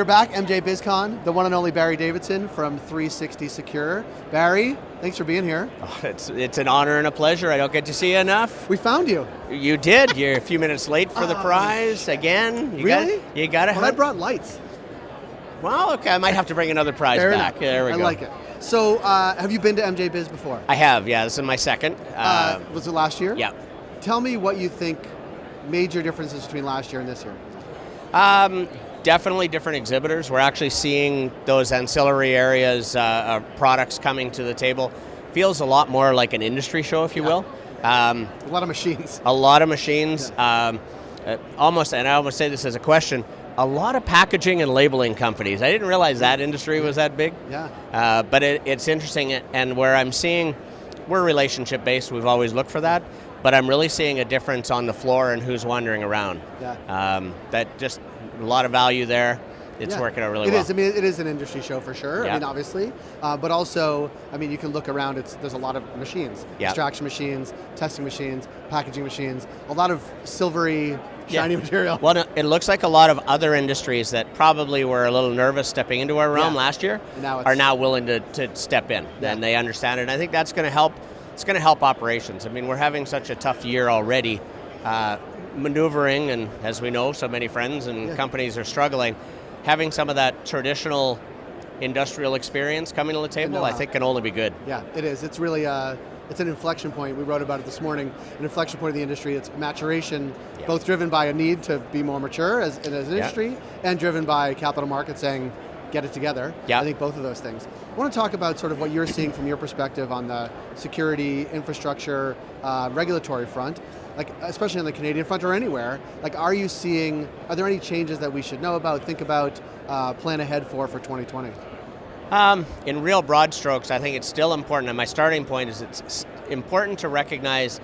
are back, MJBizCon, the one and only Barry Davidson from 360 Secure. Barry, thanks for being here. Oh, it's an honor and a pleasure. I don't get to see you enough. We found you. You did. You're a few minutes late for the prize again. Really? You got it. Well, I brought lights. Well, okay, I might have to bring another prize Fair back. enough. There we go. I like it. So, have you been to MJBiz before? I have, yeah. This is my second. Was it last year? Yeah. Tell me what you think major differences between last year and this year. Definitely different exhibitors. We're actually seeing those ancillary areas, products coming to the table. Feels a lot more like an industry show, if you will. A lot of machines. A lot of machines. Yeah. Almost, and I almost say this as a question, a lot of packaging and labeling companies. I didn't realize that industry was that big. Yeah. But it's interesting, and where I'm seeing, we're relationship-based, we've always looked for that, but I'm really seeing a difference on the floor and who's wandering around. Yeah. That just, a lot of value there. It's working out really well. It is. I mean, it is an industry show for sure. Yeah. I mean, obviously, but also, I mean, you can look around. There's a lot of machines, extraction machines, testing machines, packaging machines. A lot of silvery, shiny material. Well, it looks like a lot of other industries that probably were a little nervous stepping into our realm last year are now willing to step in, and they understand it. And I think that's going to help. It's going to help operations. I mean, we're having such a tough year already. Maneuvering, and as we know, so many friends and companies are struggling. Having some of that traditional industrial experience coming to the table, I think can only be good. Yeah, it is. It's really it's an inflection point. We wrote about it this morning. An inflection point of the industry. It's maturation, both driven by a need to be more mature as an industry, and driven by capital markets saying, get it together. Yeah. I think both of those things. I want to talk about sort of what you're seeing from your perspective on the security, infrastructure, regulatory front, like especially on the Canadian front or anywhere. Like, are there any changes that we should know about, think about, plan ahead for 2020? In real broad strokes, I think it's still important, and my starting point is it's important to recognize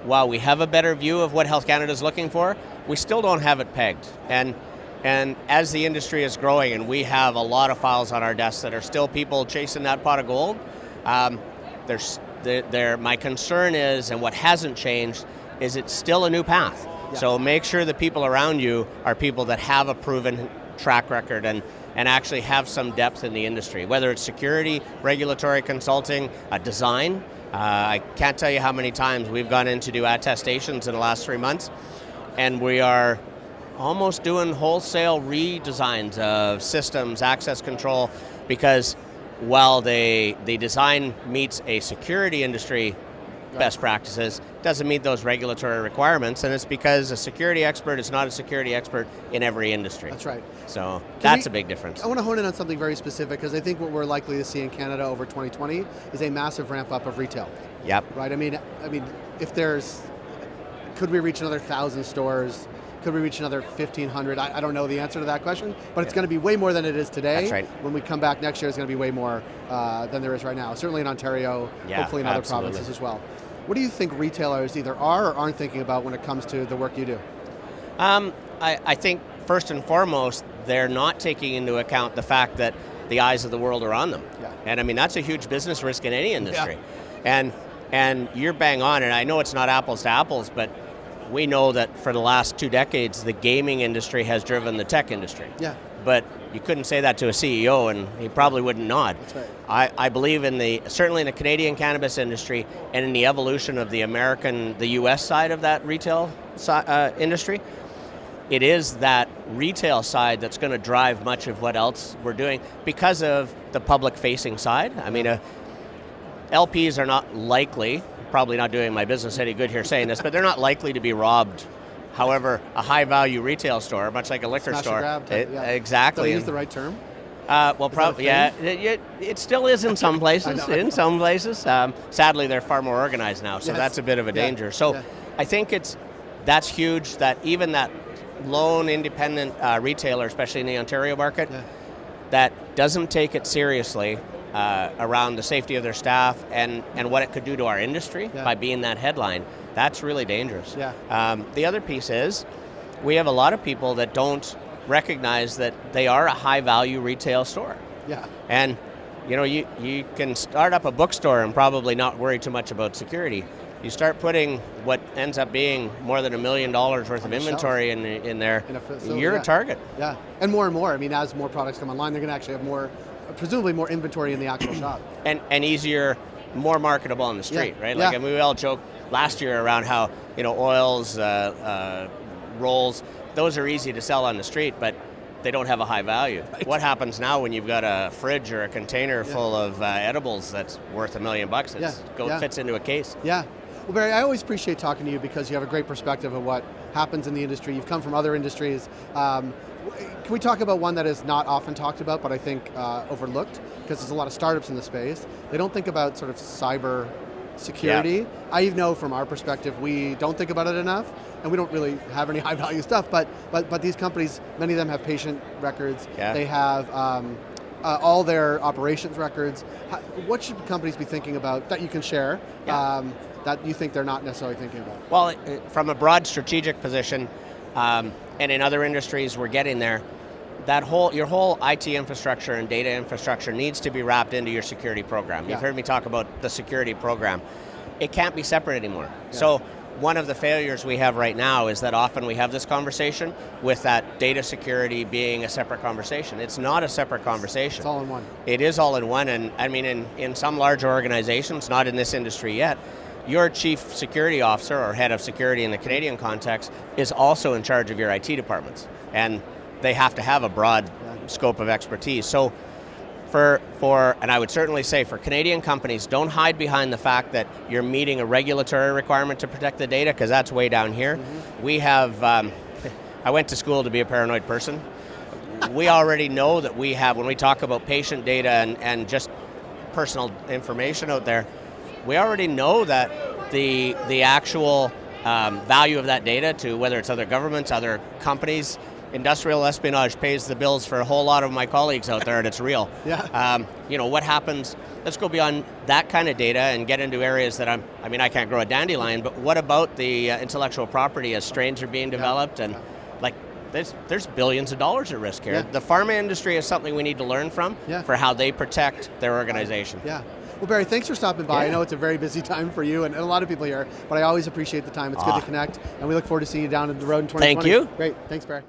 while we have a better view of what Health Canada is looking for, we still don't have it pegged. And as the industry is growing and we have a lot of files on our desks that are still people chasing that pot of gold, my concern is, and what hasn't changed, is it's still a new path. Yeah. So make sure the people around you are people that have a proven track record and actually have some depth in the industry, whether it's security, regulatory consulting, design. I can't tell you how many times we've gone in to do attestations in the last 3 months, and we are almost doing wholesale redesigns of systems, access control, because while the design meets a security industry best practices, doesn't meet those regulatory requirements, and it's because a security expert is not a security expert in every industry. That's right. So that's a big difference. I want to hone in on something very specific, because I think what we're likely to see in Canada over 2020 is a massive ramp up of retail. Yep. Right. I mean, if could we reach another 1,000 stores? Could we reach another 1,500? I don't know the answer to that question, but it's going to be way more than it is today. That's right. When we come back next year, it's going to be way more than there is right now. Certainly in Ontario, hopefully in other provinces as well. What do you think retailers either are or aren't thinking about when it comes to the work you do? I think first and foremost, they're not taking into account the fact that the eyes of the world are on them. Yeah. And I mean, that's a huge business risk in any industry. Yeah. And you're bang on, and I know it's not apples to apples, but we know that for the last 2 decades, the gaming industry has driven the tech industry. Yeah. But you couldn't say that to a CEO, and he probably wouldn't nod. That's right. I believe certainly in the Canadian cannabis industry and in the evolution of the US side of that retail industry. It is that retail side that's going to drive much of what else we're doing because of the public-facing side. I mean, LPs are not likely, probably not doing my business any good here saying this, but they're not likely to be robbed. However, a high-value retail store, much like a liquor store, exactly. Did I use the right term? Well, probably, yeah. It still is in some places. In some places, sadly, they're far more organized now, so that's a bit of a danger. So, I think that's huge. That even that lone independent retailer, especially in the Ontario market, that doesn't take it seriously around the safety of their staff and what it could do to our industry by being that headline. That's really dangerous. Yeah. The other piece is we have a lot of people that don't recognize that they are a high-value retail store. Yeah. And you can start up a bookstore and probably not worry too much about security, you start putting what ends up being more than $1 million worth of inventory in there, you're a target. Yeah, and more. I mean, as more products come online, they're going to actually have more, presumably more inventory in the actual shop. And easier, more marketable on the street, right? Like, and we all joked last year around how, oils, rolls, those are easy to sell on the street, but they don't have a high value. Right. What happens now when you've got a fridge or a container full of edibles that's worth $1 million? It fits into a case. Yeah. Well, Barry, I always appreciate talking to you because you have a great perspective of what happens in the industry. You've come from other industries. Can we talk about one that is not often talked about, but I think overlooked? Because there's a lot of startups in the space. They don't think about sort of cyber security. Yeah. I know from our perspective, we don't think about it enough, and we don't really have any high value stuff, but these companies, many of them have patient records. Yeah. They have all their operations records. What should companies be thinking about that you can share that you think they're not necessarily thinking about? Well, from a broad strategic position, and in other industries we're getting there, your whole IT infrastructure and data infrastructure needs to be wrapped into your security program. Yeah. You've heard me talk about the security program. It can't be separate anymore. Yeah. So one of the failures we have right now is that often we have this conversation with that data security being a separate conversation. It's not a separate conversation. It's all in one. It is all in one, and I mean in some larger organizations, not in this industry yet, your chief security officer or head of security in the Canadian context is also in charge of your IT departments. And they have to have a broad scope of expertise. So and I would certainly say for Canadian companies, don't hide behind the fact that you're meeting a regulatory requirement to protect the data, because that's way down here. Mm-hmm. We have, I went to school to be a paranoid person. We already know that we have, when we talk about patient data and just personal information out there, we already know that the actual value of that data to whether it's other governments, other companies, industrial espionage pays the bills for a whole lot of my colleagues out there, and it's real. Yeah. What happens, let's go beyond that kind of data and get into areas that I can't grow a dandelion, but what about the intellectual property as strains are being developed? And there's billions of dollars at risk here. Yeah. The pharma industry is something we need to learn from for how they protect their organization. Yeah. Well, Barry, thanks for stopping by. Yeah. I know it's a very busy time for you and a lot of people here, but I always appreciate the time. It's good to connect, and we look forward to seeing you down the road in 2020. Thank you. Great. Thanks, Barry.